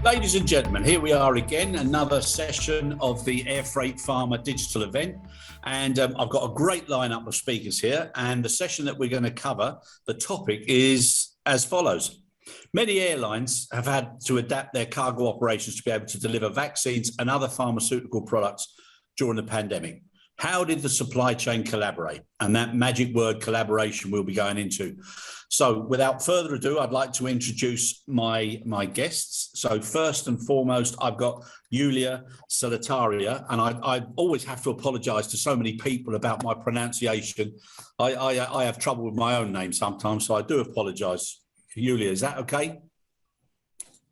Ladies and gentlemen, here we are again, another session of the Airfreight Pharma digital event. And I've got a great lineup of speakers here. And the session that we're going to cover, the topic is as follows. Many airlines have had to adapt their cargo operations to be able to deliver vaccines and other pharmaceutical products during the pandemic. How did the supply chain collaborate? And that magic word collaboration we'll be going into. So without further ado, I'd like to introduce my guests. So first and foremost, I've got Yulia Celetaria, and I always have to apologise to so many people about my pronunciation. I have trouble with my own name sometimes, so I do apologise. Yulia, is that okay?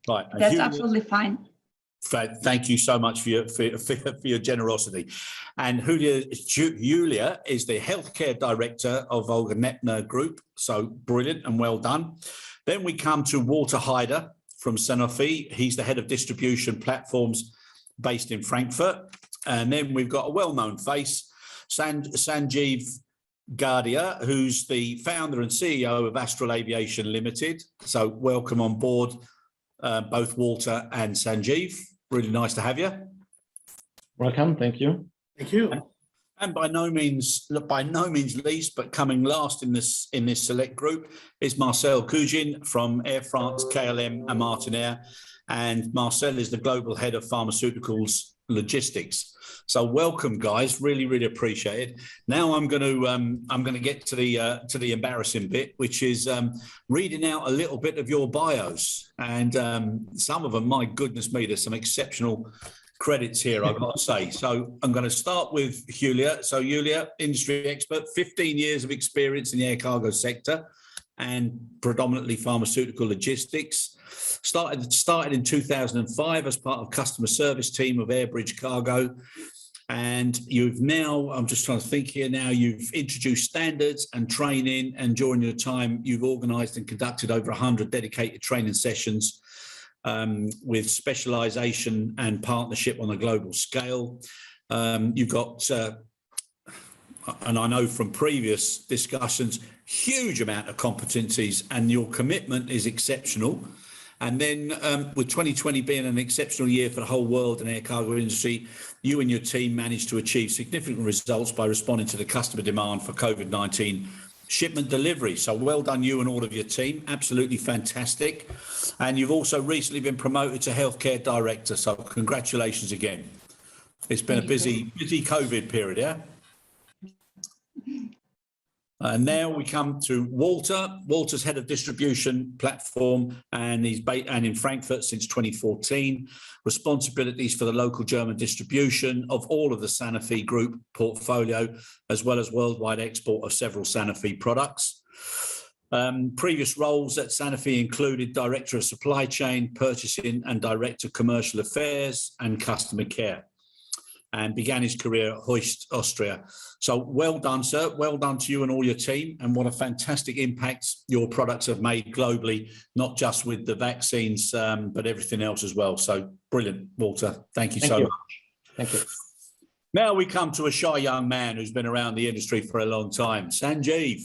Right. That's Yulia, absolutely fine. Thank you so much for your generosity. And Yulia is the healthcare director of Volga-Dnepr Group. So brilliant and well done. Then we come to Walter Heider from SANOFI. He's the head of distribution platforms based in Frankfurt. And then we've got a well-known face, Sanjeev Gadhia, who's the founder and CEO of Astral Aviation Limited. So welcome on board, both Walter and Sanjeev. Really nice to have you. Welcome. Thank you. Thank you. And by no means least, but coming last in this select group is Marcel Kuijn from Air France KLM and Martin. And Marcel is the global head of pharmaceuticals logistics. So welcome, guys. Really, really appreciate it. Now I'm going to get to the embarrassing bit, which is reading out a little bit of your bios. And some of them, my goodness me, there's some exceptional credits here, I've got to say. So I'm going to start with Yulia. So Yulia, industry expert, 15 years of experience in the air cargo sector and predominantly pharmaceutical logistics. Started in 2005 as part of customer service team of Airbridge Cargo. And you've now, I'm just trying to think here now, you've introduced standards and training, and during your time, you've organised and conducted over 100 dedicated training sessions with specialisation and partnership on a global scale. You've got, and I know from previous discussions, huge amount of competencies, and your commitment is exceptional. And then with 2020 being an exceptional year for the whole world and air cargo industry, you and your team managed to achieve significant results by responding to the customer demand for COVID-19 shipment delivery. So well done, you and all of your team. Absolutely fantastic. And you've also recently been promoted to healthcare director. So congratulations again. It's been a busy COVID period, yeah? And now we come to Walter. Walter's head of distribution platform, and he's in Frankfurt since 2014. Responsibilities for the local German distribution of all of the SANOFI group portfolio, as well as worldwide export of several SANOFI products. Previous roles at SANOFI included Director of Supply Chain, Purchasing, and Director of Commercial Affairs and Customer Care, and began his career at Hoist, Austria. So well done, sir. Well done to you and all your team, and what a fantastic impact your products have made globally, not just with the vaccines, but everything else as well. So brilliant, Walter. Thank you so much. Thank you. Now we come to a shy young man who's been around the industry for a long time, Sanjeev.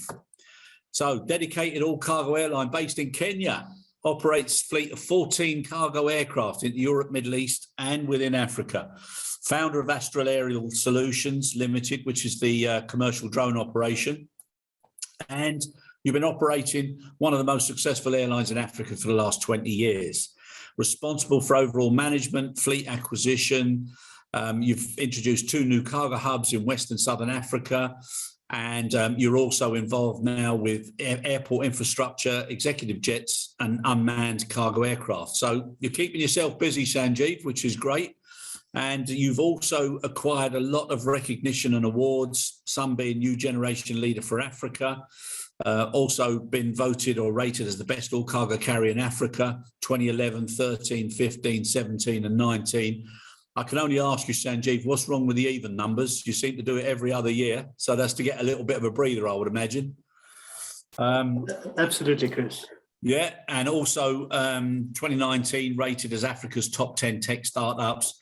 So dedicated all-cargo airline based in Kenya, operates fleet of 14 cargo aircraft in Europe, Middle East, and within Africa. Founder of Astral Aerial Solutions Limited, which is the commercial drone operation. And you've been operating one of the most successful airlines in Africa for the last 20 years. Responsible for overall management, fleet acquisition. You've introduced 2 new cargo hubs in West and Southern Africa. And you're also involved now with airport infrastructure, executive jets, and unmanned cargo aircraft. So you're keeping yourself busy, Sanjeev, which is great. And you've also acquired a lot of recognition and awards, some being New Generation Leader for Africa, also been voted or rated as the best all-cargo carrier in Africa, 2011, 13, 15, 17 and 19. I can only ask you, Sanjeev, what's wrong with the even numbers? You seem to do it every other year. So that's to get a little bit of a breather, I would imagine. Absolutely, Chris. Yeah, and also 2019 rated as Africa's top 10 tech startups.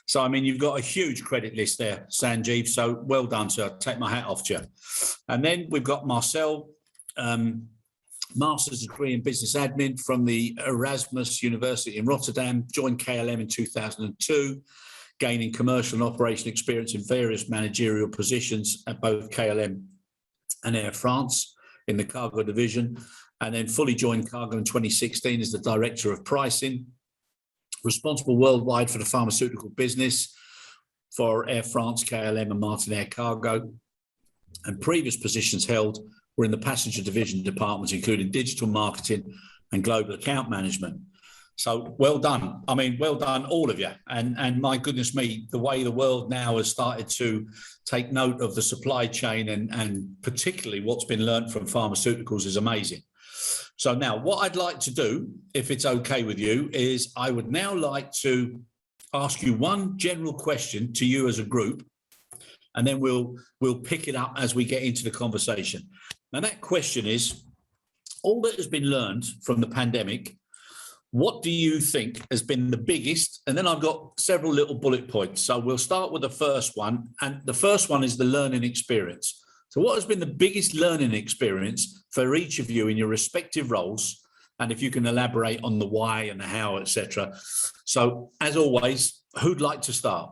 So, I mean, you've got a huge credit list there, Sanjeev. So well done, sir. Take my hat off to you. And then we've got Marcel master's degree in business admin from the Erasmus University in Rotterdam, joined KLM in 2002, gaining commercial and operation experience in various managerial positions at both KLM and Air France in the cargo division, and then fully joined cargo in 2016 as the director of pricing, responsible worldwide for the pharmaceutical business for Air France, KLM and Martin Cargo. And previous positions held were in the passenger division departments, including digital marketing and global account management. So well done. I mean, well done, all of you. And my goodness me, the way the world now has started to take note of the supply chain and particularly what's been learned from pharmaceuticals is amazing. So now what I'd like to do, if it's okay with you, is I would now like to ask you one general question to you as a group, and then we'll pick it up as we get into the conversation. Now that question is, all that has been learned from the pandemic, what do you think has been the biggest? And then I've got several little bullet points. So we'll start with the first one. And the first one is the learning experience. So what has been the biggest learning experience for each of you in your respective roles? And if you can elaborate on the why and the how, etc. So as always, who'd like to start?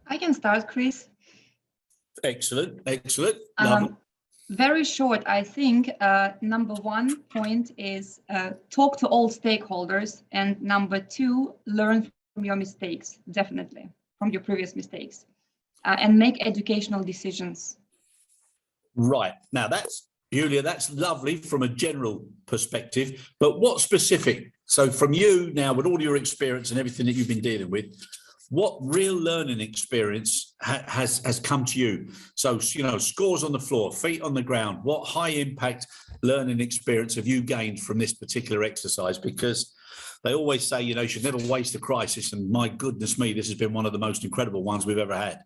I can start, Chris. Excellent, excellent. Very short, I think. Number one point is talk to all stakeholders. And number two, learn from your mistakes, definitely, from your previous mistakes. And make educational decisions. Right. Now that's, Yulia, that's lovely from a general perspective, but what specific? So from you now, with all your experience and everything that you've been dealing with, what real learning experience has come to you? So, you know, scores on the floor, feet on the ground, what high impact learning experience have you gained from this particular exercise? Because they always say, you know, you should never waste a crisis. And my goodness me, this has been one of the most incredible ones we've ever had.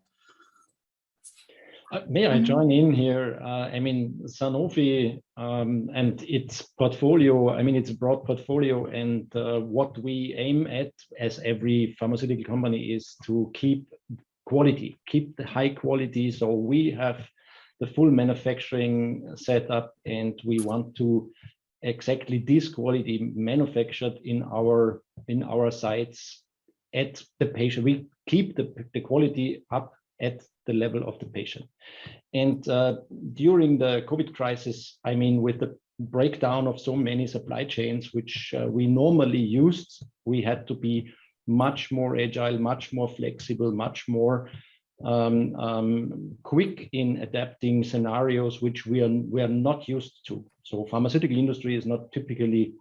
May I join in here? I mean, SANOFI and its portfolio, I mean, it's a broad portfolio, and what we aim at as every pharmaceutical company is to keep quality, keep the high quality. So we have the full manufacturing set up, and we want to exactly this quality manufactured in our sites at the patient. We keep the quality up at the level of the patient. And during the COVID crisis, I mean, with the breakdown of so many supply chains, which we normally used, we had to be much more agile, much more flexible, much more quick in adapting scenarios, which we are not used to. So pharmaceutical industry is not typically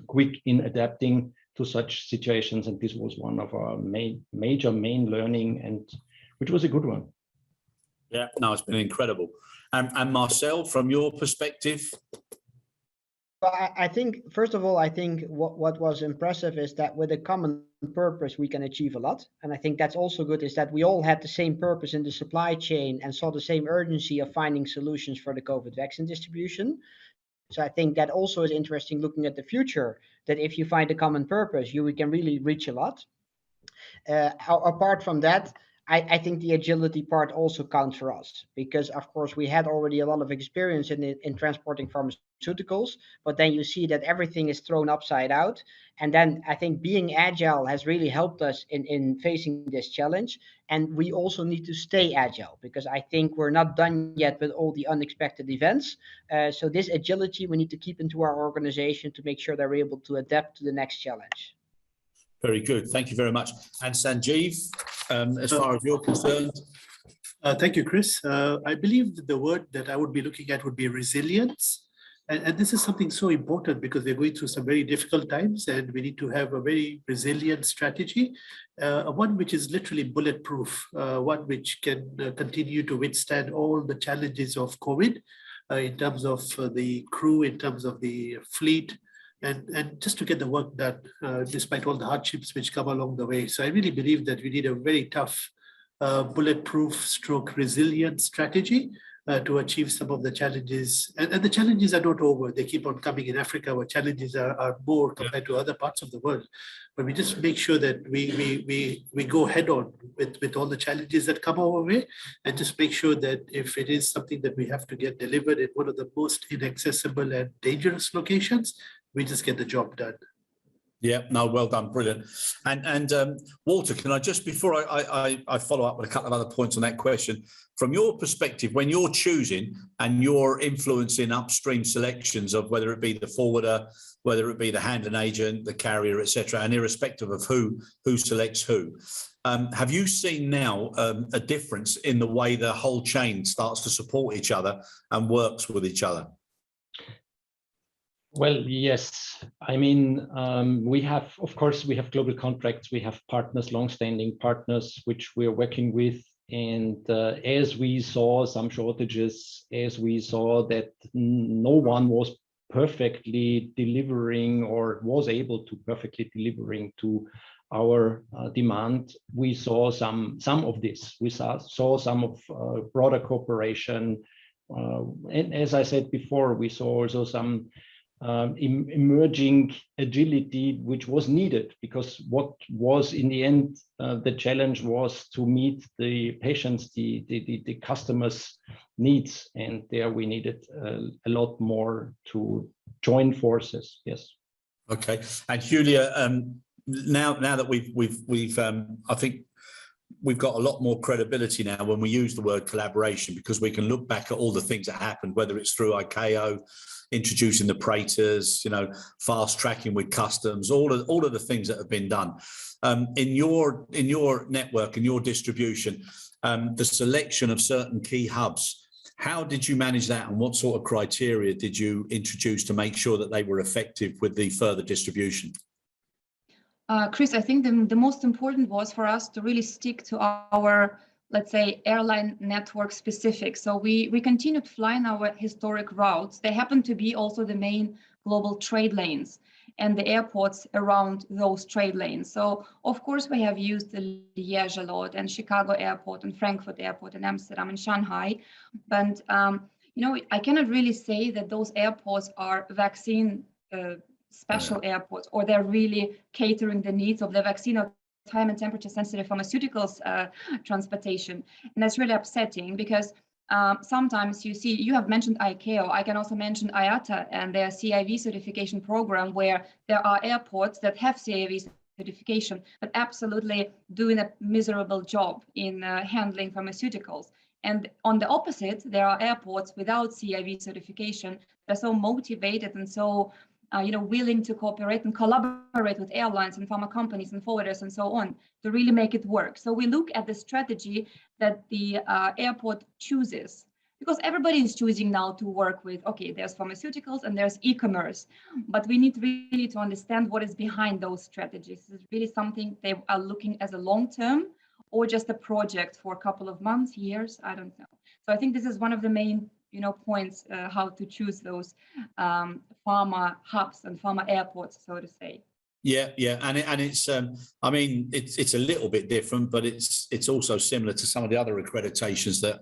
quick in adapting to such situations. And this was one of our major learning, and which was a good one. Yeah, no, it's been incredible. And Marcel, from your perspective? Well, I think, first of all, I think what was impressive is that with a common purpose, we can achieve a lot. And I think that's also good, is that we all had the same purpose in the supply chain and saw the same urgency of finding solutions for the COVID vaccine distribution. So I think that also is interesting looking at the future, that if you find a common purpose, we can really reach a lot. Apart from that, I think the agility part also counts for us, because of course we had already a lot of experience in transporting pharmaceuticals, but then you see that everything is thrown upside out. And then I think being agile has really helped us in facing this challenge. And we also need to stay agile, because I think we're not done yet with all the unexpected events. So this agility we need to keep into our organization to make sure they're able to adapt to the next challenge. Very good. Thank you very much. And Sanjeev, as far as you're concerned? Thank you, Chris. I believe that the word that I would be looking at would be resilience. And this is something so important, because we're going through some very difficult times, and we need to have a very resilient strategy, one which is literally bulletproof, one which can continue to withstand all the challenges of COVID in terms of the crew, in terms of the fleet, and just to get the work done, despite all the hardships which come along the way. So I really believe that we need a very tough, bulletproof stroke resilient strategy, to achieve some of the challenges. And the challenges are not over. They keep on coming in Africa, where challenges are more compared to other parts of the world. But we just make sure that we go head on with all the challenges that come our way, and just make sure that if it is something that we have to get delivered in one of the most inaccessible and dangerous locations, we just get the job done. Yeah, no, well done, brilliant. And Walter, can I just, before I follow up with a couple of other points on that question, from your perspective, when you're choosing and you're influencing upstream selections of whether it be the forwarder, whether it be the handling agent, the carrier, etc., and irrespective of who selects who, have you seen now a difference in the way the whole chain starts to support each other and works with each other? Well, yes. I mean, we have, of course, we have global contracts. We have partners, long-standing partners, which we're working with. And as we saw some shortages, as we saw that no one was perfectly delivering or was able to perfectly delivering to our demand, we saw some of this. We saw some of broader cooperation. And as I said before, we saw also some emerging agility, which was needed, because what was in the end the challenge was to meet the patients, the customers' needs, and there we needed a lot more to join forces. Yes. Okay, and Julia, now that we've I think we've got a lot more credibility now when we use the word collaboration, because we can look back at all the things that happened, whether it's through ICAO, introducing the Praetors, fast tracking with customs, all of the things that have been done. In your network and your distribution, the selection of certain key hubs, how did you manage that, and what sort of criteria did you introduce to make sure that they were effective with the further distribution? Chris, I think the most important was for us to really stick to our, let's say, airline network specific. So we continued flying our historic routes. They happen to be also the main global trade lanes and the airports around those trade lanes. So of course we have used the Liège a lot, and Chicago Airport and Frankfurt Airport and Amsterdam and Shanghai. But I cannot really say that those airports are vaccine special airports, or they're really catering the needs of the vaccine or time and temperature sensitive pharmaceuticals transportation. And that's really upsetting, because sometimes you have mentioned ICAO. I can also mention IATA and their CIV certification program, where there are airports that have CIV certification, but absolutely doing a miserable job in handling pharmaceuticals. And on the opposite, there are airports without CIV certification that are so motivated and so willing to cooperate and collaborate with airlines and pharma companies and forwarders and so on to really make it work. So we look at the strategy that the airport chooses, because everybody is choosing now to work with, okay, there's pharmaceuticals and there's e-commerce, but we need really to understand what is behind those strategies. Is it really something they are looking as a long-term, or just a project for a couple of months, years? I don't know. So I think this is one of the main points, how to choose those pharma hubs and pharma airports, so to say. Yeah, and it's I mean it's a little bit different, but it's also similar to some of the other accreditations that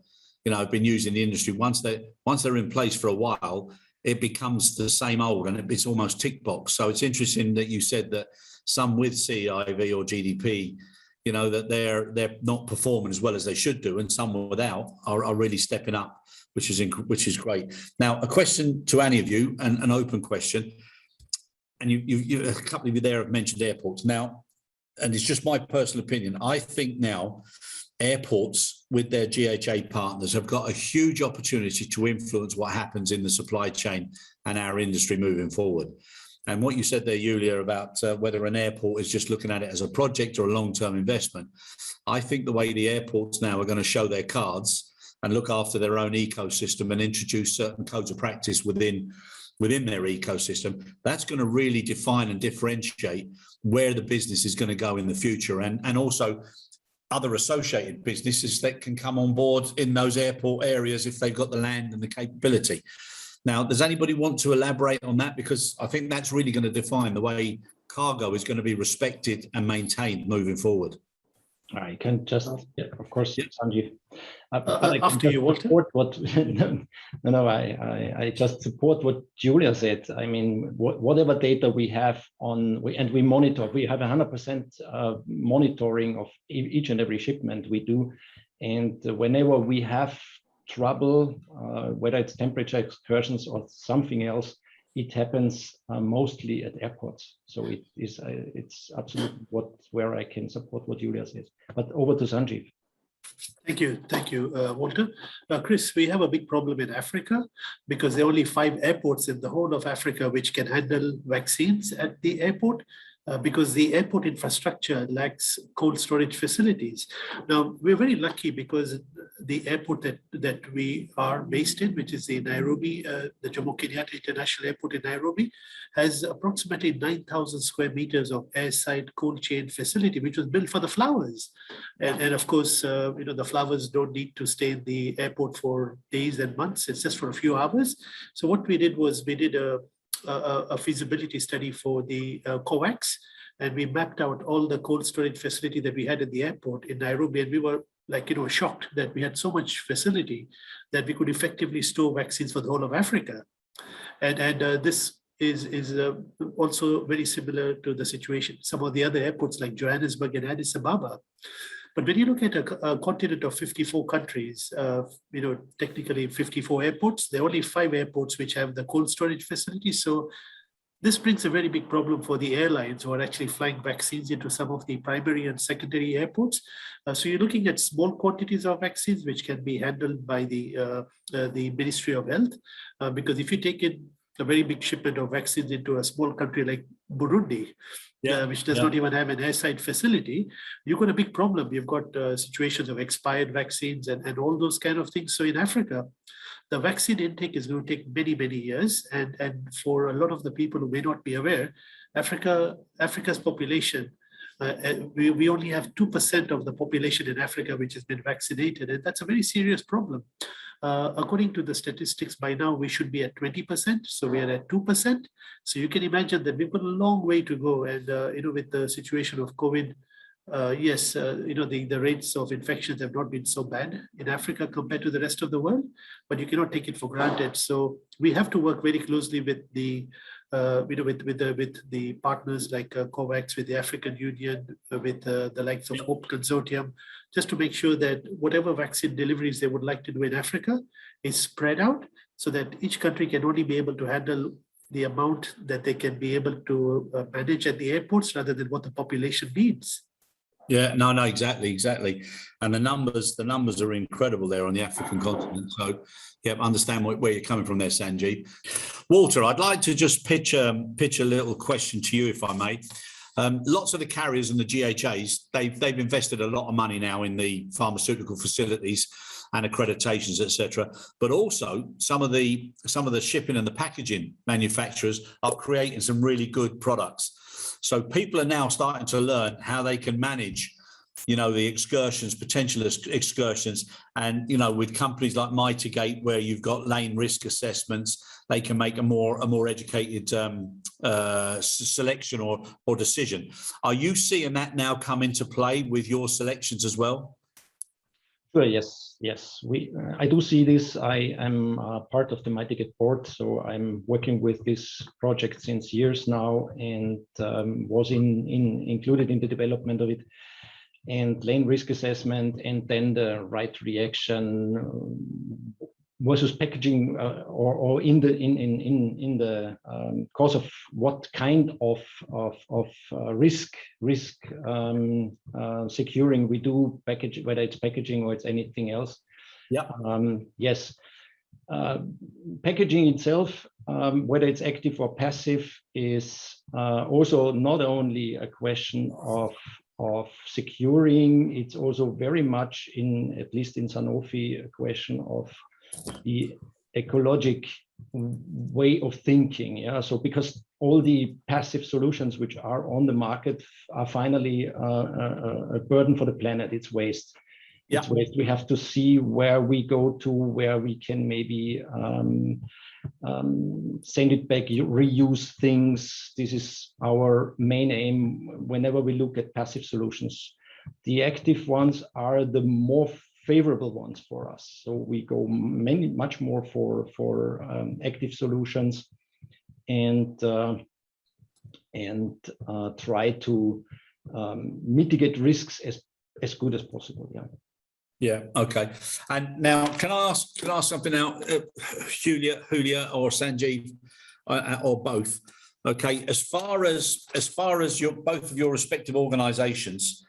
have been used in the industry. Once they're in place for a while, it becomes the same old, and it's almost tick box. So it's interesting that you said that some with CIV or GDP, that they're not performing as well as they should do, and some without are really stepping up, which is great. Now, a question to any of you, an open question, and you a couple of you there have mentioned airports. Now, and it's just my personal opinion, I think now airports with their GHA partners have got a huge opportunity to influence what happens in the supply chain and our industry moving forward. And what you said there, Yulia, about whether an airport is just looking at it as a project or a long-term investment, I think the way the airports now are going to show their cards and look after their own ecosystem and introduce certain codes of practice within their ecosystem, that's going to really define and differentiate where the business is going to go in the future, and also other associated businesses that can come on board in those airport areas if they've got the land and the capability. Now, does anybody want to elaborate on that? Because I think that's really going to define the way cargo is going to be respected and maintained moving forward. I can just, yeah, of course, Sanjeev. After you, Walter. What, no, I just support what Julia said. I mean, whatever data we have and we monitor, we have 100% monitoring of each and every shipment we do. And whenever we have trouble, whether it's temperature excursions or something else, it happens mostly at airports. So it's absolutely where I can support what Julia says. But over to Sanjeev. Thank you, Walter. Chris, we have a big problem in Africa because there are only 5 airports in the whole of Africa which can handle vaccines at the airport. Because the airport infrastructure lacks cold storage facilities. Now, we're very lucky because the airport that we are based in, which is the Nairobi, the Jomo Kenyatta International Airport in Nairobi, has approximately 9,000 square meters of airside cold chain facility, which was built for the flowers. And of course, the flowers don't need to stay in the airport for days and months. It's just for a few hours. So what we did was we did a feasibility study for the COVAX, and we mapped out all the cold storage facility that we had at the airport in Nairobi, and we were shocked that we had so much facility that we could effectively store vaccines for the whole of Africa. And this is also very similar to the situation some of the other airports like Johannesburg and Addis Ababa. But when you look at a continent of 54 countries, technically 54 airports, there are only 5 airports which have the cold storage facilities. So this brings a very big problem for the airlines who are actually flying vaccines into some of the primary and secondary airports. So you're looking at small quantities of vaccines which can be handled by the Ministry of Health. Because if you take in a very big shipment of vaccines into a small country like Burundi, which does not even have an airside facility, you've got a big problem. You've got situations of expired vaccines and all those kind of things. So in Africa, the vaccine intake is going to take many, many years. And for a lot of the people who may not be aware, Africa's population, we only have 2% of the population in Africa which has been vaccinated. And that's a very serious problem. According to the statistics, by now we should be at 20%. So we are at 2%. So you can imagine that we've got a long way to go. And, with the situation of COVID, the rates of infections have not been so bad in Africa compared to the rest of the world, but you cannot take it for granted. So we have to work very closely with the with the partners like COVAX, with the African Union, with the likes of Hope Consortium, just to make sure that whatever vaccine deliveries they would like to do in Africa is spread out so that each country can only be able to handle the amount that they can be able to manage at the airports rather than what the population needs. Yeah, no, exactly. And the numbers are incredible there on the African continent. So, yeah, understand where you're coming from there, Sanjeev. Walter, I'd like to just pitch a little question to you, if I may. Lots of the carriers and the GHAs, they've invested a lot of money now in the pharmaceutical facilities and accreditations, etc. But also some of the shipping and the packaging manufacturers are creating some really good products. So people are now starting to learn how they can manage, the excursions, potential excursions, and with companies like Mitigate, where you've got lane risk assessments, they can make a more educated selection or decision. Are you seeing that now come into play with your selections as well? Sure, yes. I do see this. I am part of the Mitigate board, so I'm working with this project since years now, and was included in the development of it, and lane risk assessment, and then the right reaction versus packaging, or in the course of what kind of risk securing we do package, whether it's packaging or it's anything else. Yes. Packaging itself, whether it's active or passive, is also not only a question of securing, it's also very much, at least in SANOFI, a question of the ecologic way of thinking. So because all the passive solutions which are on the market are finally a burden for the planet, it's waste. It's waste. We have to see where we go to, where we can maybe send it back, reuse things. This is our main aim whenever we look at passive solutions. the active ones are the more favorable ones for us. So we go much more for active solutions, and try to mitigate risks as good as possible. Yeah. Yeah. Okay. And now, can I ask something now, Julia, or Sanjeev, or both? Okay. As far as both of your respective organisations,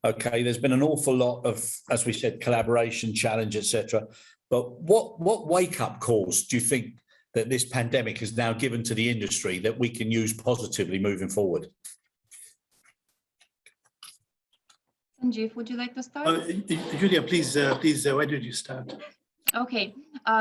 okay, there's been an awful lot of, as we said, collaboration, challenge, etc. But what wake-up calls do you think that this pandemic has now given to the industry that we can use positively moving forward? Sanjeev, would you like to start? Yulia, please, why did you start? Okay,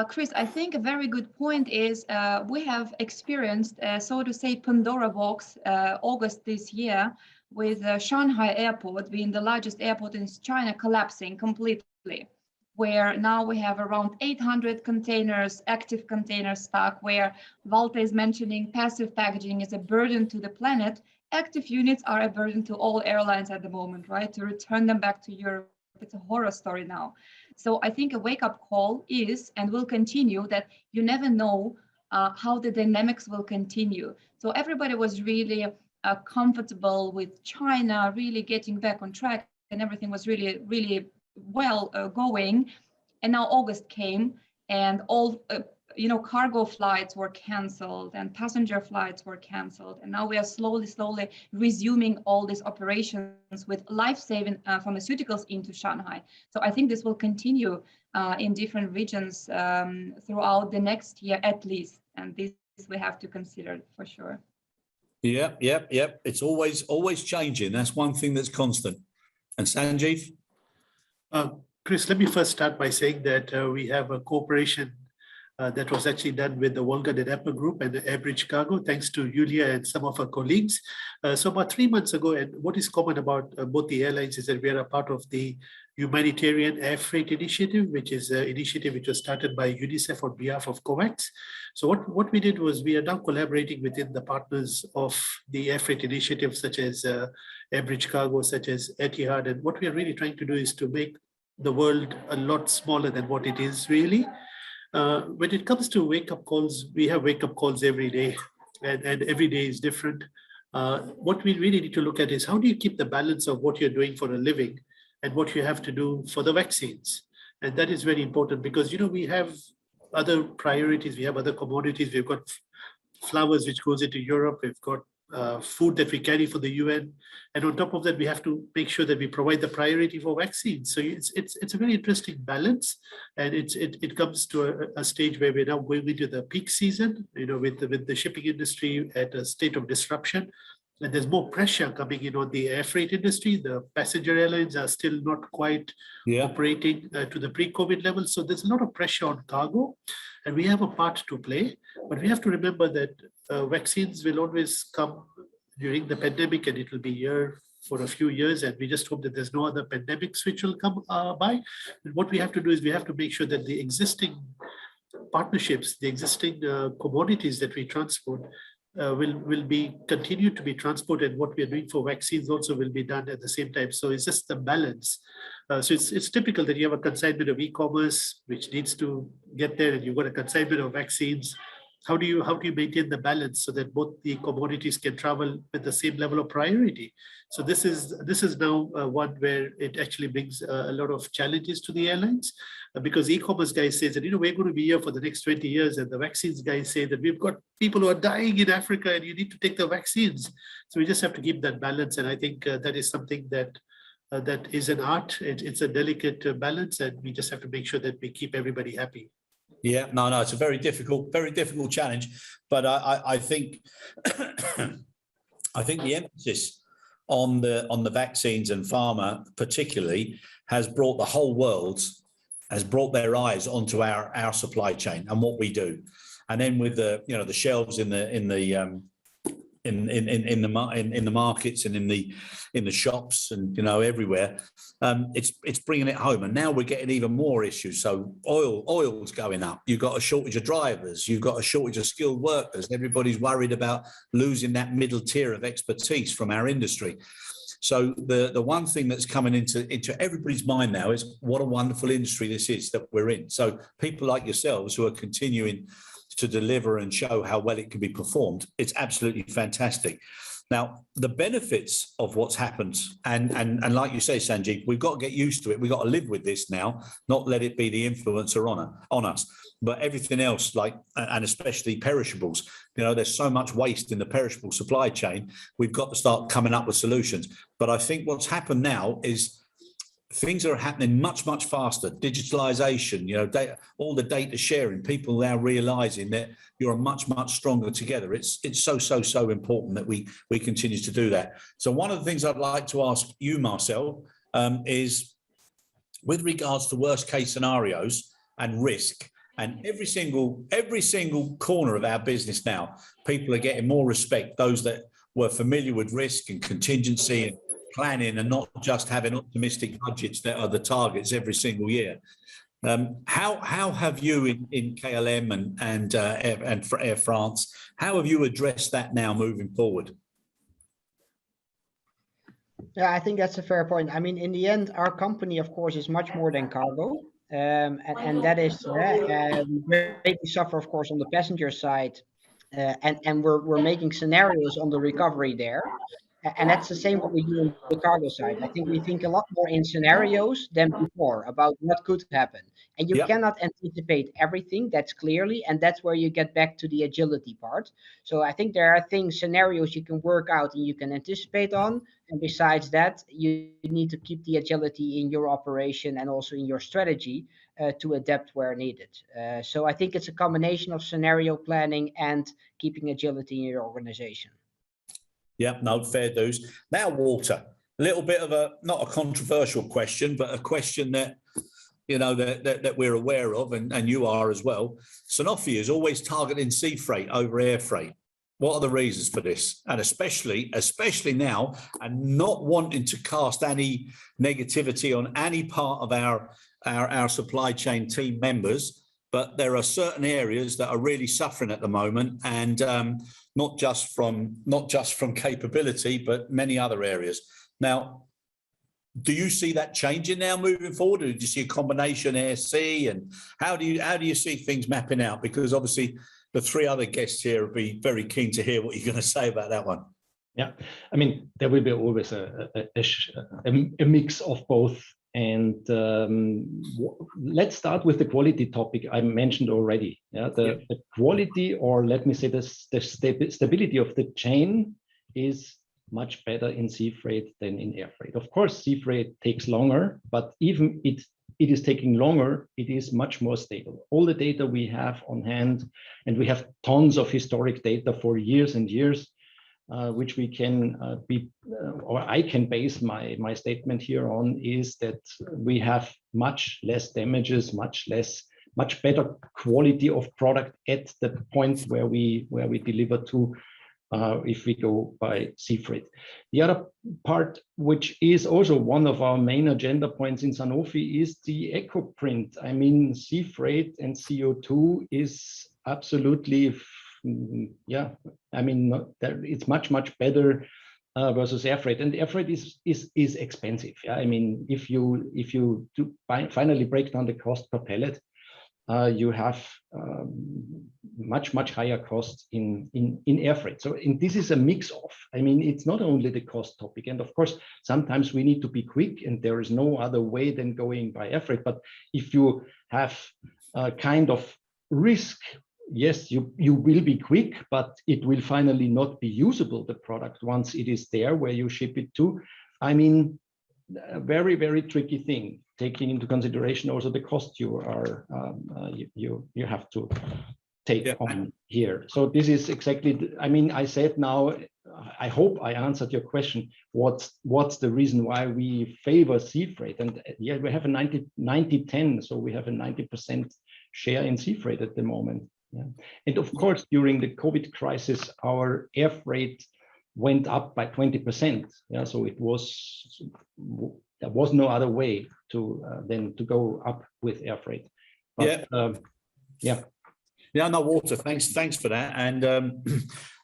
Chris, I think a very good point is we have experienced, so to say, Pandora box August this year, with Shanghai airport being the largest airport in China collapsing completely, where now we have around 800 containers, active containers stock, where Walter is mentioning passive packaging is a burden to the planet. Active units are a burden to all airlines at the moment, right? To return them back to Europe, it's a horror story now. So I think a wake-up call is, and will continue, that you never know how the dynamics will continue. So everybody was really comfortable with China really getting back on track, and everything was really, really well going. And now August came, and all cargo flights were canceled and passenger flights were canceled. And now we are slowly resuming all these operations with life-saving pharmaceuticals into Shanghai. So I think this will continue in different regions throughout the next year at least. And this we have to consider for sure. Yeah. It's always changing. That's one thing that's constant. And Sanjeev? Chris, let me first start by saying that we have a cooperation that was actually done with the Volga-Dnepr Group and the Airbridge Cargo, thanks to Yulia and some of her colleagues. So about 3 months ago, and what is common about both the airlines is that we are a part of the Humanitarian Airfreight Initiative, which is an initiative which was started by UNICEF on behalf of COVAX. So what we did was we are now collaborating within the partners of the Airfreight Initiative, such as Airbridge Cargo, such as Etihad. And what we are really trying to do is to make the world a lot smaller than what it is really. When it comes to wake-up calls, we have wake-up calls every day, and every day is different. What we really need to look at is how do you keep the balance of what you're doing for a living and what you have to do for the vaccines. And that is very important because, we have other priorities, we have other commodities, we've got flowers which goes into Europe, we've got food that we carry for the UN. And on top of that, we have to make sure that we provide the priority for vaccines. So it's a very interesting balance. And it comes to a stage where we're now going into the peak season, with the shipping industry at a state of disruption. And there's more pressure coming in on the air freight industry. The passenger airlines are still not quite operating to the pre-COVID level. So there's a lot of pressure on cargo, and we have a part to play. But we have to remember that vaccines will always come during the pandemic, and it will be here for a few years. And we just hope that there's no other pandemics which will come by. And what we have to do is we have to make sure that the existing partnerships, the existing commodities that we transport, will be continued to be transported. What we are doing for vaccines also will be done at the same time. So it's just the balance. So it's typical that you have a consignment of e-commerce which needs to get there, and you've got a consignment of vaccines. How do you maintain the balance so that both the commodities can travel with the same level of priority? So this is now one where it actually brings a lot of challenges to the airlines, because e-commerce guys say that we're going to be here for the next 20 years, and the vaccines guys say that we've got people who are dying in Africa and you need to take the vaccines. So we just have to keep that balance, and I think that is something that is an art. It's a delicate balance, and we just have to make sure that we keep everybody happy. Yeah, no, it's a very difficult challenge, but I think I think the emphasis on the vaccines and pharma particularly has brought the whole world brought their eyes onto our supply chain and what we do, and then with the the shelves in the markets and in the shops and everywhere, it's bringing it home. And now we're getting even more issues. So oil's going up. You've got a shortage of drivers. You've got a shortage of skilled workers. Everybody's worried about losing that middle tier of expertise from our industry. So the one thing that's coming into everybody's mind now is what a wonderful industry this is that we're in. So people like yourselves who are continuing to deliver and show how well it can be performed, it's absolutely fantastic. Now, the benefits of what's happened, and like you say, Sanjeev, we've got to get used to it. We've got to live with this now, not let it be the influencer on us. But everything else, like, and especially perishables, you know, there's so much waste in the perishable supply chain. We've got to start coming up with solutions. But I think what's happened now is things are happening much, much faster. Digitalization, you know, data, all the data sharing, people now realizing that you're much, much stronger together. It's so important that we continue to do that. So one of the things I'd like to ask you, Marcel, is with regards to worst case scenarios and risk, and every single corner of our business now, people are getting more respect, those that were familiar with risk and contingency and planning and not just having optimistic budgets that are the targets every single year. How have you in KLM and Air France, how have you addressed that now moving forward? Yeah, I think that's a fair point. I mean, in the end, our company, of course, is much more than cargo. And that is, we greatly suffer, of course, on the passenger side. And we're making scenarios on the recovery there. And that's the same what we do on the cargo side. I think we think a lot more in scenarios than before about what could happen. And you cannot anticipate everything, that's clearly, and that's where you get back to the agility part. So I think there are scenarios you can work out and you can anticipate on. And besides that, you need to keep the agility in your operation and also in your strategy to adapt where needed. So I think it's a combination of scenario planning and keeping agility in your organization. Yeah, no, fair dues. Now, Walter, a little bit of not a controversial question, but a question that, you know, that we're aware of, and you are as well. SANOFI is always targeting sea freight over air freight. What are the reasons for this? And especially now, and not wanting to cast any negativity on any part of our supply chain team members, but there are certain areas that are really suffering at the moment, and not just from capability, but many other areas. Now, do you see that changing now moving forward, or do you see a combination air sea, and how do you see things mapping out? Because obviously the three other guests here will be very keen to hear what you're going to say about that one. Yeah, I mean, there will be always a mix of both. And let's start with the quality topic I mentioned already. Yeah, the quality, or let me say the stability of the chain is much better in sea freight than in air freight. Of course, sea freight takes longer, but even it is taking longer, it is much more stable. All the data we have on hand, and we have tons of historic data for years and years, which we can or I can base my statement here on, is that we have much less damages, much better quality of product at the point where we deliver to, if we go by sea freight. The other part, which is also one of our main agenda points in SANOFI, is the eco print. I mean, sea freight and CO2 is absolutely, yeah, I mean, it's much better versus air freight, and air freight is expensive. Yeah, I mean, if you do finally break down the cost per pallet, you have much higher costs in air freight. So this is a mix of, I mean, it's not only the cost topic, and of course sometimes we need to be quick, and there is no other way than going by air freight. But if you have a kind of risk, yes, you will be quick, but it will finally not be usable, the product, once it is there where you ship it to. I mean, a very tricky thing, taking into consideration also the cost you have to take on here. So this is exactly, I mean, I said now, I hope I answered your question. What's the reason why we favor sea freight? And yeah, we have a 90-10, so we have a 90% share in sea freight at the moment. Yeah. And of course, during the COVID crisis, our air freight went up by 20%. Yeah, so there was no other way to than to go up with air freight. But, yeah, no, Walter, thanks for that. And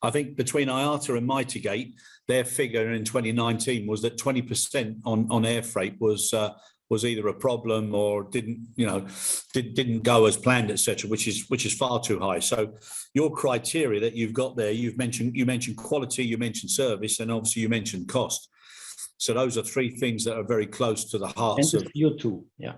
I think between IATA and Mitigate, their figure in 2019 was that 20% on air freight was either a problem or didn't go as planned, etc., which is far too high. So your criteria that you've got there, you mentioned quality, you mentioned service, and obviously you mentioned cost. So those are three things that are very close to the hearts of CO2. Yeah.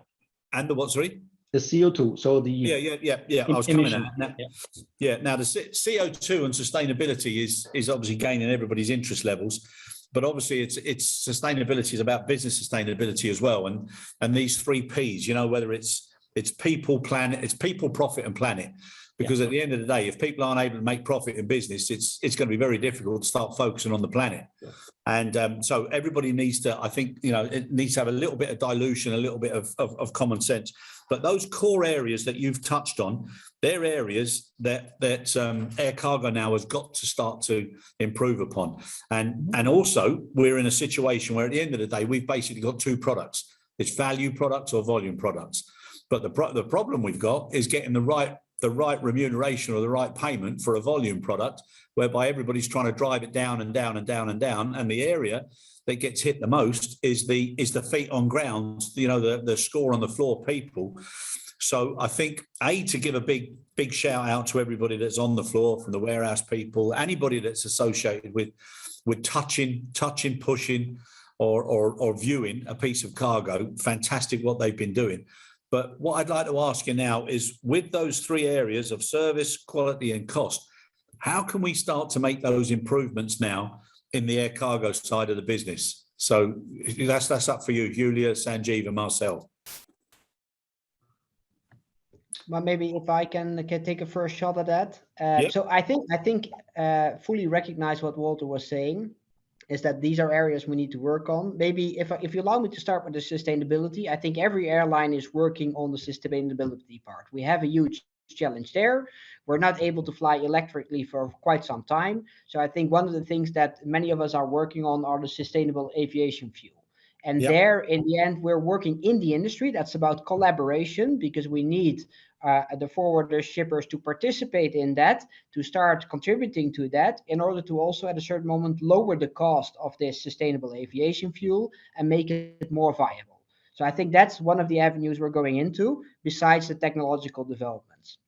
And the what? Sorry. The CO2. So the yeah. I was coming at that. Now the CO2 and sustainability is obviously gaining everybody's interest levels, but obviously it's sustainability is about business sustainability as well, and these 3 Ps. Whether it's people, planet, it's people, profit, and planet. Because at the end of the day, if people aren't able to make profit in business, it's going to be very difficult to start focusing on the planet. Yeah. And so everybody needs to, I think, it needs to have a little bit of dilution, a little bit of common sense. But those core areas that you've touched on, they're areas that air cargo now has got to start to improve upon. And also, we're in a situation where at the end of the day, we've basically got 2 products. It's value products or volume products. But the problem we've got is getting the right remuneration or the right payment for a volume product, whereby everybody's trying to drive it down and down and down and down. And the area that gets hit the most is the feet on ground, the score on the floor people. So I think, to give a big shout out to everybody that's on the floor, from the warehouse people, anybody that's associated with touching, pushing, or viewing a piece of cargo. Fantastic what they've been doing. But what I'd like to ask you now is, with those 3 areas of service, quality, and cost, how can we start to make those improvements now in the air cargo side of the business? So that's up for you, Yulia, Sanjeev, and Marcel. Well, maybe if I can take a first shot at that. So I think fully recognize what Walter was saying, is that these are areas we need to work on. Maybe if you allow me to start with the sustainability, I think every airline is working on the sustainability part. We have a huge challenge there. We're not able to fly electrically for quite some time. So I think one of the things that many of us are working on are the sustainable aviation fuel. And there, in the end, we're working in the industry. That's about collaboration, because we need the forwarders, shippers to participate in that, to start contributing to that, in order to also at a certain moment lower the cost of this sustainable aviation fuel and make it more viable. So I think that's one of the avenues we're going into, besides the technological developments.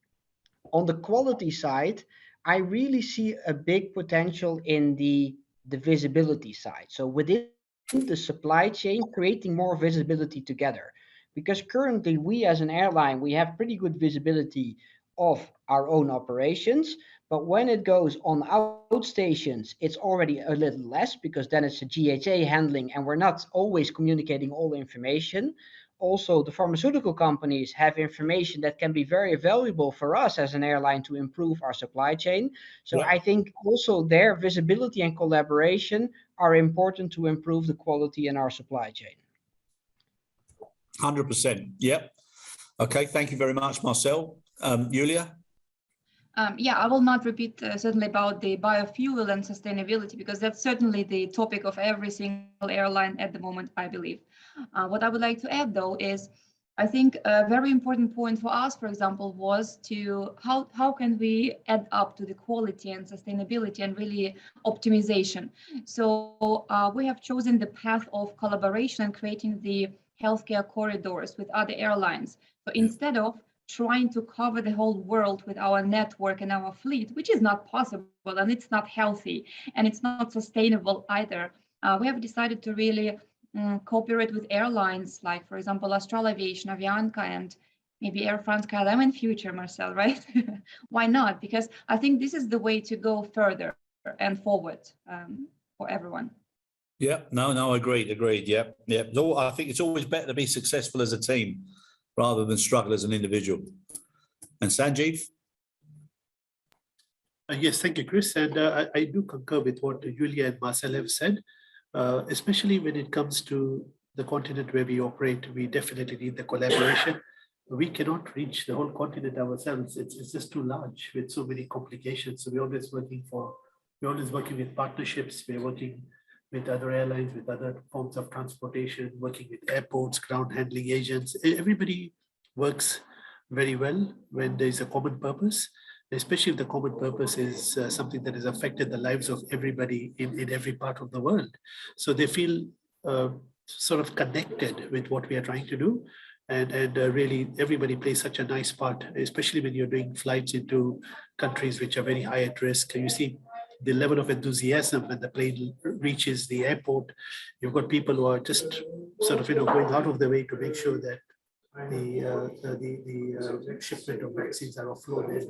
On the quality side, I really see a big potential in the visibility side. So within the supply chain, creating more visibility together. Because currently we as an airline, we have pretty good visibility of our own operations, but when it goes on outstations, it's already a little less, because then it's a GHA handling and we're not always communicating all the information. Also, the pharmaceutical companies have information that can be very valuable for us as an airline to improve our supply chain. So I think also their visibility and collaboration are important to improve the quality in our supply chain. 100%. Yep. Okay. Thank you very much, Marcel. Yulia? I will not repeat certainly about the biofuel and sustainability, because that's certainly the topic of every single airline at the moment, I believe. What I would like to add, though, is I think a very important point for us, for example, was to how can we add up to the quality and sustainability and really optimization. So we have chosen the path of collaboration and creating the healthcare corridors with other airlines. So instead of trying to cover the whole world with our network and our fleet, which is not possible, and it's not healthy, and it's not sustainable either, we have decided to really cooperate with airlines like, for example, Astral, Aviation, Avianca, and maybe Air France KLM in future, Marcel, right? Why not? Because I think this is the way to go further and forward for everyone. Yeah, no, agreed. Yeah. So I think it's always better to be successful as a team rather than struggle as an individual. And Sanjeev? Yes, thank you, Chris. And I do concur with what Yulia and Marcel have said, especially when it comes to the continent where we operate. We definitely need the collaboration. We cannot reach the whole continent ourselves. It's just too large with so many complications. So we're always working with partnerships. We're working with other airlines, with other forms of transportation, working with airports, ground handling agents. Everybody works very well when there's a common purpose. especially if the common purpose is something that has affected the lives of everybody in every part of the world. So they feel sort of connected with what we are trying to do. And really, everybody plays such a nice part, especially when you're doing flights into countries which are very high at risk. You see the level of enthusiasm when the plane reaches the airport. You've got people who are just sort of, going out of their way to make sure that the shipment of vaccines are offloaded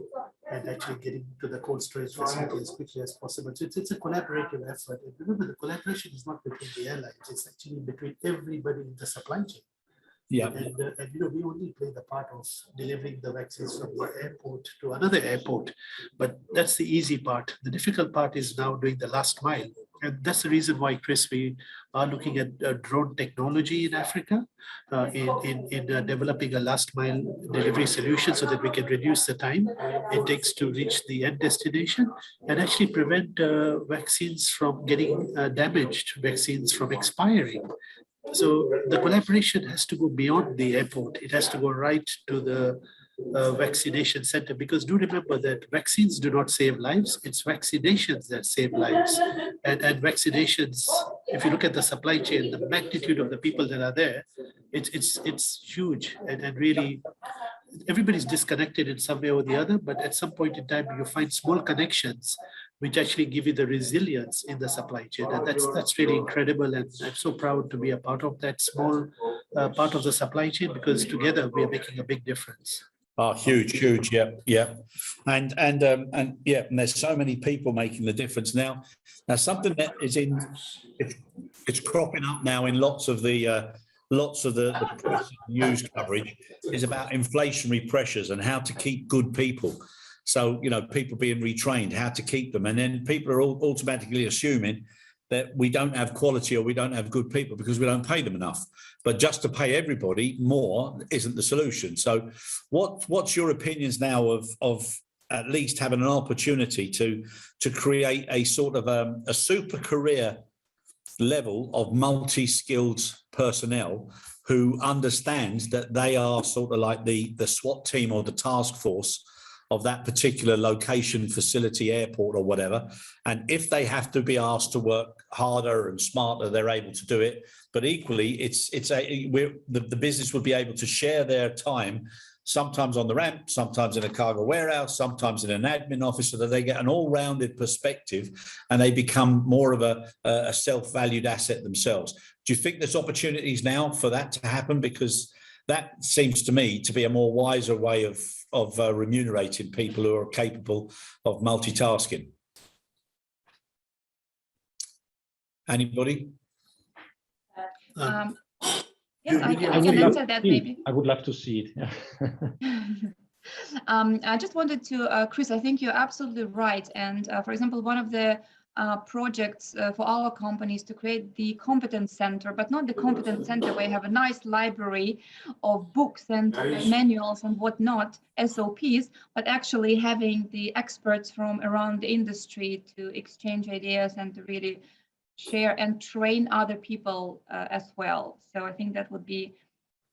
and actually getting to the cold storage facility as quickly as possible. So it's a collaborative effort. And remember, the collaboration is not between the airlines; it's actually between everybody in the supply chain. Yeah. And we only play the part of delivering the vaccines from the airport to another airport, but that's the easy part. The difficult part is now doing the last mile. And that's the reason why, Chris, we are looking at drone technology in Africa, in developing a last mile delivery solution so that we can reduce the time it takes to reach the end destination and actually prevent vaccines from getting damaged, vaccines from expiring. So the collaboration has to go beyond the airport. It has to go right to the vaccination center, because do remember that vaccines do not save lives. It's vaccinations that save lives. And vaccinations, if you look at the supply chain, the magnitude of the people that are there, it's huge. And really, everybody's disconnected in some way or the other, but at some point in time, you find small connections which actually give you the resilience in the supply chain. And that's really incredible. And I'm so proud to be a part of that small part of the supply chain, because together we are making a big difference. Oh, huge. Yeah. And yeah, and there's so many people making the difference now. Now, something that is it's cropping up now in lots of the press news coverage is about inflationary pressures and how to keep good people. So, people being retrained, how to keep them. And then people are all automatically assuming that we don't have quality or we don't have good people because we don't pay them enough. But just to pay everybody more isn't the solution. So what's your opinions now of at least having an opportunity to create a sort of a super career level of multi-skilled personnel who understands that they are sort of like the SWAT team or the task force of that particular location, facility, airport, or whatever. And if they have to be asked to work harder and smarter, they're able to do it. But equally, the business would be able to share their time, sometimes on the ramp, sometimes in a cargo warehouse, sometimes in an admin office, so that they get an all-rounded perspective and they become more of a self-valued asset themselves. Do you think there's opportunities now for that to happen? Because that seems to me to be a more wiser way of remunerating people who are capable of multitasking. Anybody? Yes, I can answer that maybe. I would love to see it. I just wanted to, Chris, I think you're absolutely right. And for example, one of the projects for our companies to create the competence center, but not the competence center where you have a nice library of books and manuals and whatnot, SOPs, but actually having the experts from around the industry to exchange ideas and to really share and train other people as well. So I think that would be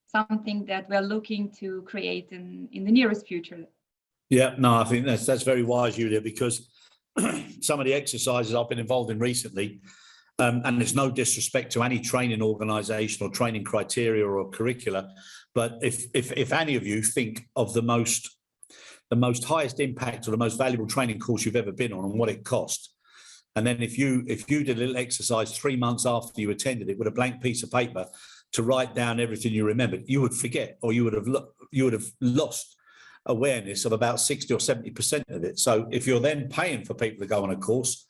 something that we're looking to create in the nearest future. Yeah, no, I think that's very wise, Yulia, because some of the exercises I've been involved in recently, and there's no disrespect to any training organisation or training criteria or curricula, but if any of you think of the most highest impact or the most valuable training course you've ever been on and what it cost, and then if you did a little exercise 3 months after you attended it with a blank piece of paper to write down everything you remembered, you would forget, or you would have lost awareness of about 60 or 70% of it. So if you're then paying for people to go on a course,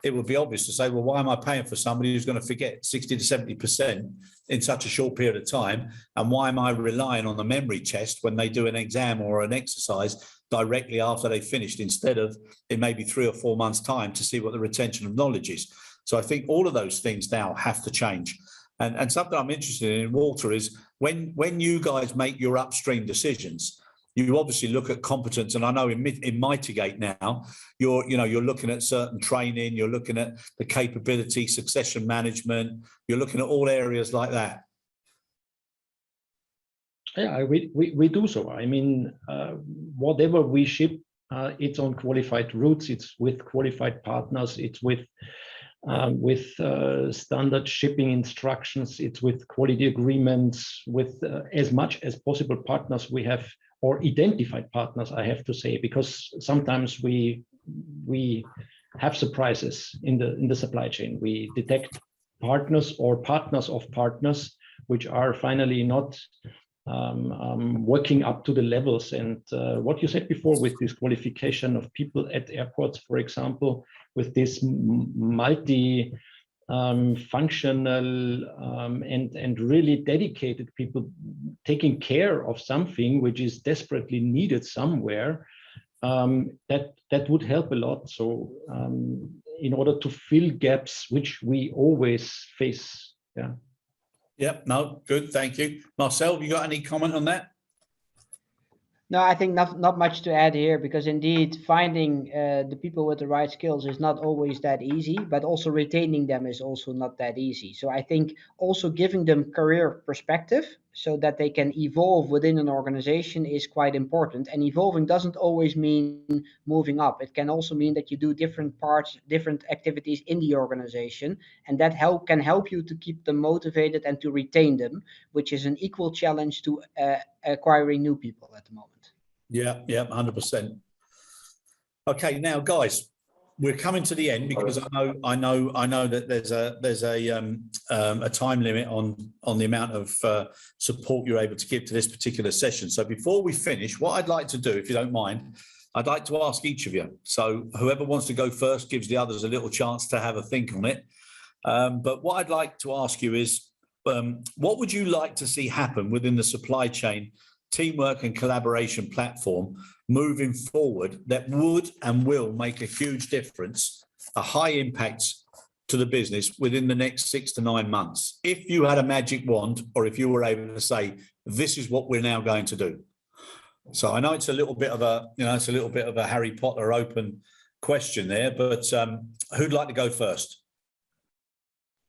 it would be obvious to say, well, why am I paying for somebody who's going to forget 60 to 70% in such a short period of time? And why am I relying on the memory test when they do an exam or an exercise directly after they finished, instead of in maybe 3 or 4 months' time to see what the retention of knowledge is? So I think all of those things now have to change. And something I'm interested in, Walter, is when you guys make your upstream decisions, you obviously look at competence, and I know in Mitigate now, you're looking at certain training, you're looking at the capability, succession management, you're looking at all areas like that. Yeah, we do so. I mean, whatever we ship it's on qualified routes, it's with qualified partners, it's with standard shipping instructions, it's with quality agreements, with as much as possible partners we have, or identified partners, I have to say, because sometimes we have surprises in the supply chain. We detect partners or partners of partners which are finally not working up to the levels. And what you said before with this qualification of people at airports, for example, with this multi functional and really dedicated people taking care of something which is desperately needed somewhere, that would help a lot. So in order to fill gaps which we always face. Yeah, no, good, thank you. Marcel, have you got any comment on that? No, I think not much to add here, because indeed finding the people with the right skills is not always that easy, but also retaining them is also not that easy. So I think also giving them career perspective so that they can evolve within an organization is quite important. And evolving doesn't always mean moving up. It can also mean that you do different parts, different activities in the organization, and that can help you to keep them motivated and to retain them, which is an equal challenge to acquiring new people at the moment. Yeah, 100%. Okay, now guys, we're coming to the end because I know that there's a time limit on the amount of support you're able to give to this particular session. So before we finish, what I'd like to do, if you don't mind, I'd like to ask each of you. So whoever wants to go first gives the others a little chance to have a think on it. But what I'd like to ask you is, what would you like to see happen within the supply chain teamwork and collaboration platform moving forward that would and will make a huge difference, a high impact to the business within the next 6 to 9 months? If you had a magic wand, or if you were able to say, this is what we're now going to do. So I know it's a little bit of a Harry Potter open question there, but who'd like to go first?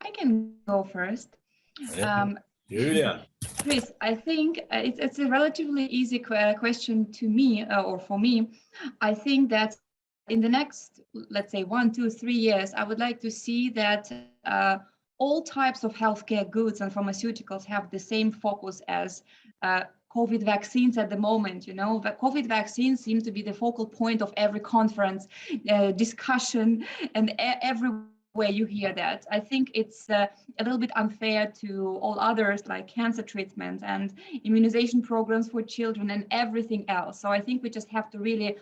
I can go first. Julia. Chris, I think it's a relatively easy question to me, or for me. I think that in the next, let's say 1, 2, 3 years, I would like to see that all types of healthcare goods and pharmaceuticals have the same focus as COVID vaccines at the moment. You know, the COVID vaccines seem to be the focal point of every conference, discussion, and everywhere you hear that. I think it's a little bit unfair to all others, like cancer treatment and immunization programs for children and everything else. So I think we just have to really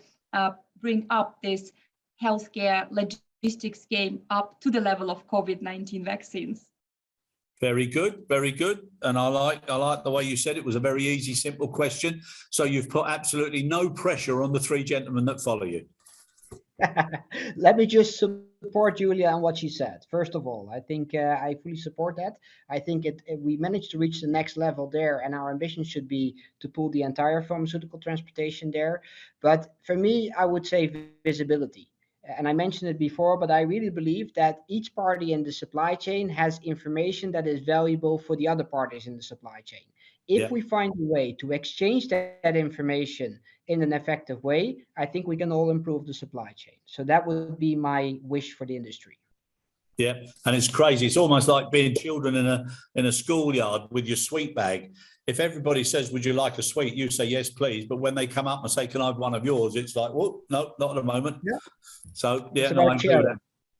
bring up this healthcare logistics game up to the level of COVID-19 vaccines. Very good, very good. And I like the way you said it was a very easy, simple question. So you've put absolutely no pressure on the 3 gentlemen that follow you. Let me just support Julia on what she said. First of all, I think I fully support that. I think we managed to reach the next level there, and our ambition should be to pull the entire pharmaceutical transportation there. But for me, I would say visibility. And I mentioned it before, but I really believe that each party in the supply chain has information that is valuable for the other parties in the supply chain. If we find a way to exchange that information in an effective way, I think we can all improve the supply chain. So that would be my wish for the industry. Yeah, and it's crazy. It's almost like being children in a schoolyard with your sweet bag. If everybody says, would you like a sweet? You say, yes, please. But when they come up and say, can I have one of yours? It's like, well, no, not at the moment. Yeah. So, yeah, no,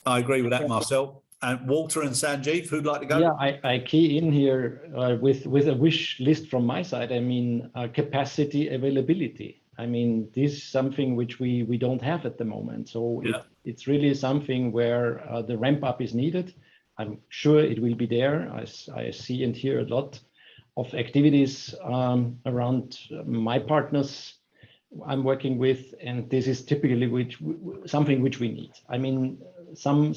I agree with that, Marcel. And Walter and Sanjeev, who'd like to go? Yeah, I key in here with a wish list from my side. I mean, capacity availability. I mean, this is something which we don't have at the moment. So it's really something where the ramp up is needed. I'm sure it will be there. I see and hear a lot of activities around my partners I'm working with, and this is typically something which we need. I mean, some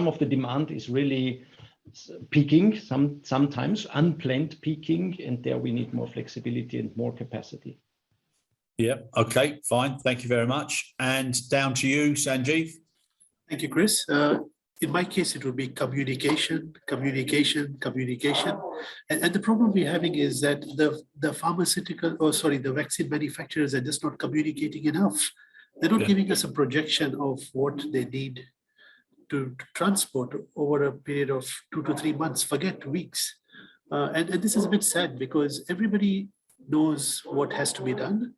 of the demand is really peaking, sometimes unplanned peaking, and there we need more flexibility and more capacity. Yeah, okay, fine. Thank you very much. And down to you, Sanjeev. Thank you, Chris. In my case, it would be communication. And the problem we're having is that the vaccine manufacturers are just not communicating enough. They're not giving us a projection of what they need to transport over a period of 2 to 3 months, forget weeks. And this is a bit sad because everybody knows what has to be done.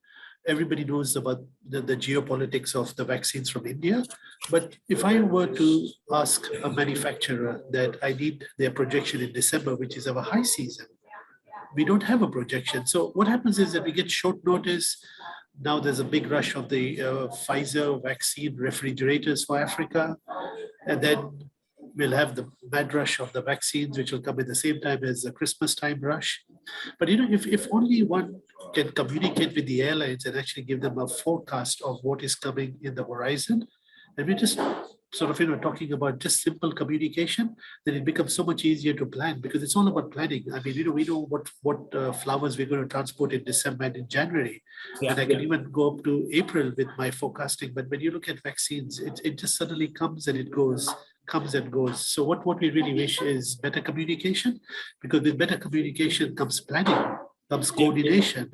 Everybody knows about the geopolitics of the vaccines from India. But if I were to ask a manufacturer that I need their projection in December, which is our high season, we don't have a projection. So what happens is that we get short notice. Now there's a big rush of the Pfizer vaccine refrigerators for Africa. And then we'll have the mad rush of the vaccines, which will come at the same time as the Christmas time rush. But if only one can communicate with the airlines and actually give them a forecast of what is coming in the horizon, and we're just sort of talking about just simple communication, then it becomes so much easier to plan because it's all about planning. I mean, we know what flowers we're going to transport in December and in January, and I can even go up to April with my forecasting. But when you look at vaccines, it just suddenly comes and it goes. Comes and goes. So what we really wish is better communication, because with better communication comes planning, comes coordination,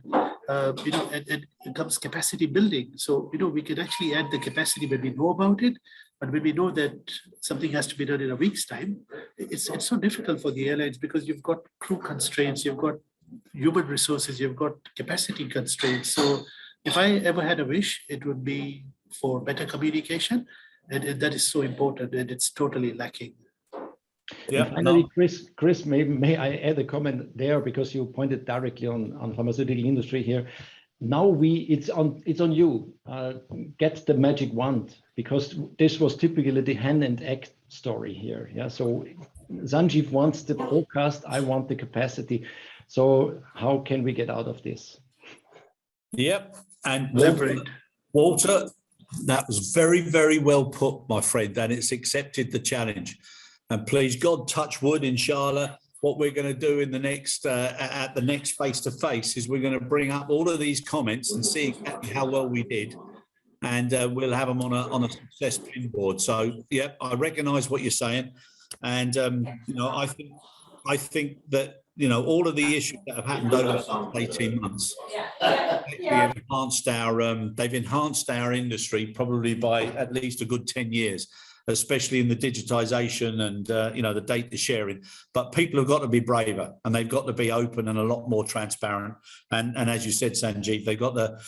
and it comes capacity building. So we can actually add the capacity when we know about it, but when we know that something has to be done in a week's time, it's so difficult for the airlines because you've got crew constraints, you've got human resources, you've got capacity constraints. So if I ever had a wish, it would be for better communication. And that is so important, and it's totally lacking. Yeah. Finally, Chris, may I add a comment there, because you pointed directly on pharmaceutical industry here. Now it's on you. Get the magic wand, because this was typically the hen and egg story here. Yeah. So Sanjeev wants the forecast. I want the capacity. So how can we get out of this? Yep. And Walter. That was very, very well put, my friend, and it's accepted the challenge. And please God, touch wood, inshallah, what we're going to do in the next at the next face-to-face is we're going to bring up all of these comments and see exactly how well we did, and we'll have them on a success pinboard. So, yeah, I recognise what you're saying, and I think that all of the issues that have happened over the last 18 months, they've enhanced our industry probably by at least a good 10 years, especially in the digitization and the data sharing. But people have got to be braver, and they've got to be open and a lot more transparent. And as you said, Sanjeev, they've got the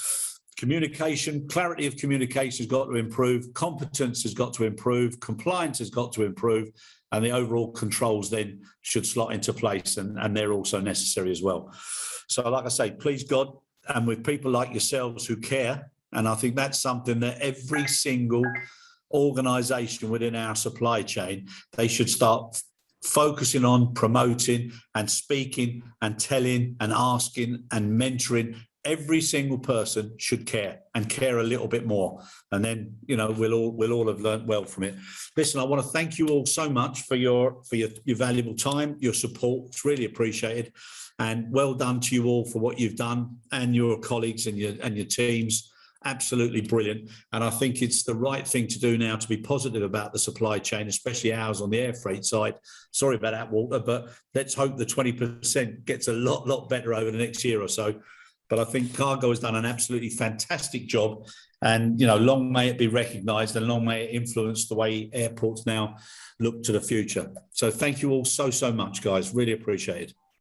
communication, clarity of communication has got to improve, competence has got to improve, compliance has got to improve, and the overall controls then should slot into place, and they're also necessary as well. So like I say, please God, and with people like yourselves who care, and I think that's something that every single organisation within our supply chain, they should start focusing on, promoting and speaking and telling and asking and mentoring. Every single person should care, and care a little bit more, and then we'll all have learned well from it. Listen, I want to thank you all so much for your valuable time, your support. It's really appreciated, and well done to you all for what you've done, and your colleagues and your teams. Absolutely brilliant. And I think it's the right thing to do now to be positive about the supply chain, especially ours on the air freight side. Sorry about that, Walter, but let's hope the 20% gets a lot better over the next year or so. But I think cargo has done an absolutely fantastic job, and long may it be recognised, and long may it influence the way airports now look to the future. So thank you all so much, guys. Really appreciate it.